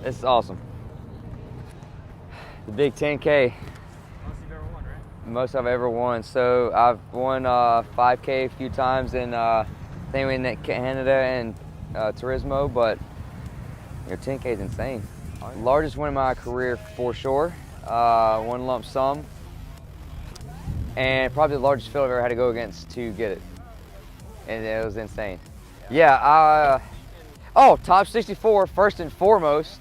This is awesome. The big 10K. Most you've ever won, right? Most I've ever won. So I've won 5K a few times in I think in Canada and Turismo, but 10K is insane. Largest win in my career for sure. One lump sum, and probably the largest field I've ever had to go against to get it, and it was insane. Yeah. Oh, top 64 first and foremost.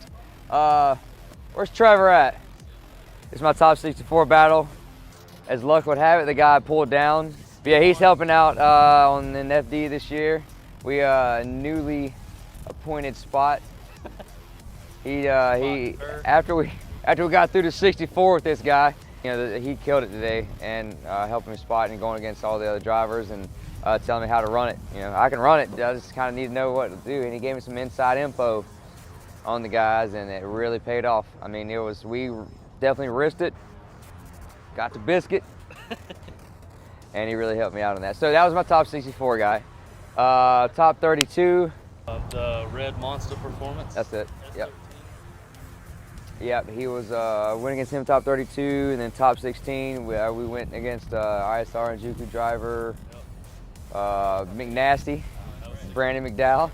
Where's Trevor at? It's my top 64 battle. As luck would have it, the guy pulled down. But yeah, he's helping out on an FD this year. We newly appointed Spot. He after we got through the 64 with this guy, he killed it today, and helping Spot and going against all the other drivers and telling me how to run it. I can run it. I just kind of need to know what to do, and he gave me some inside info on the guys, and it really paid off. I mean, we definitely risked it, got the biscuit, and he really helped me out on that. So that was my top 64 guy. Top 32. The Red Monster Performance. That's it. Yep. Yep. He was went against him top 32, and then top 16. We went against ISR and Juku driver McNasty, Brandon McDowell.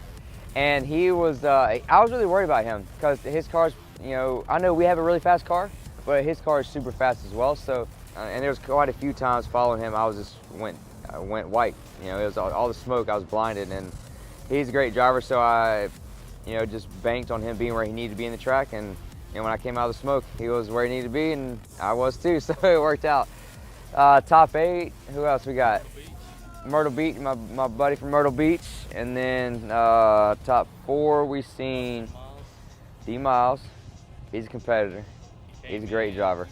And he was, I was really worried about him because his car's, I know we have a really fast car, but his car is super fast as well. So, and there was quite a few times following him, I went white. It was all the smoke, I was blinded. And he's a great driver, so I, just banked on him being where he needed to be in the track. And when I came out of the smoke, he was where he needed to be, and I was too, so it worked out. Top 8, who else we got? Myrtle Beach, my buddy from Myrtle Beach. And then top 4, we seen D Miles. He's a competitor. He's a great driver.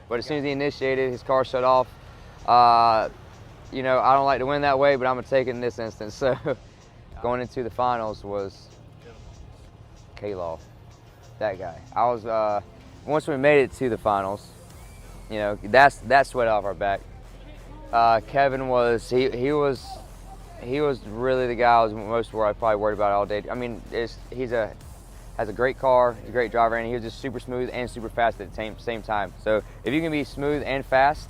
But as soon as he initiated, his car shut off. I don't like to win that way, but I'm gonna take it in this instance. So going into the finals was K-Law, that guy. I was once we made it to the finals, that sweat off our back. Kevin was he was really the guy I was probably worried about all day. I mean, has a great car, he's a great driver, and he was just super smooth and super fast at the same time. So if you can be smooth and fast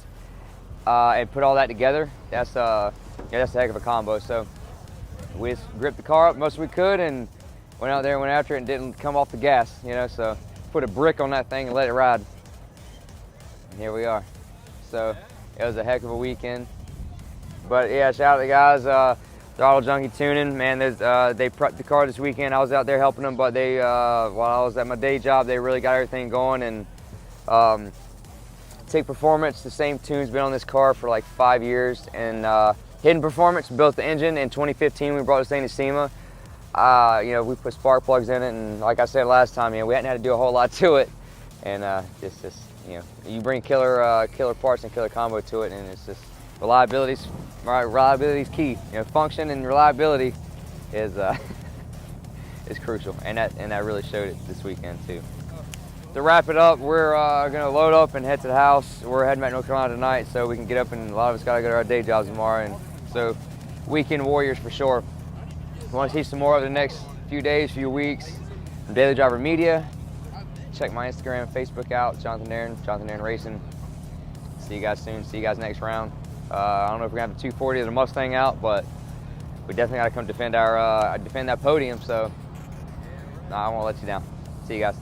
and put all that together, that's a heck of a combo. So we just gripped the car up most we could and went out there and went after it and didn't come off the gas, so put a brick on that thing and let it ride. And here we are. So it was a heck of a weekend. But yeah, shout out to the guys, Throttle Junkie Tuning, man. They prepped the car this weekend. I was out there helping them, but they, while I was at my day job, they really got everything going. And Take Performance, the same tune's been on this car for like 5 years. And Hidden Performance built the engine in 2015. We brought this thing to SEMA. We put spark plugs in it, and like I said last time, we hadn't had to do a whole lot to it. And you bring killer parts and killer combo to it, and it's just reliability's key. Function and reliability is crucial, and that really showed it this weekend too. To wrap it up, we're gonna load up and head to the house. We're heading back to North Carolina tonight, so we can get up, and a lot of us gotta go to our day jobs tomorrow, and so weekend warriors for sure. We want to see some more over the next few days, few weeks. From Daily Driver Media. Check my Instagram and Facebook out, Jonathan Nerren Racing. See you guys soon. See you guys next round. I don't know if we're gonna have the 240 or the Mustang out, but we definitely gotta come defend that podium. So I won't let you down. See you guys.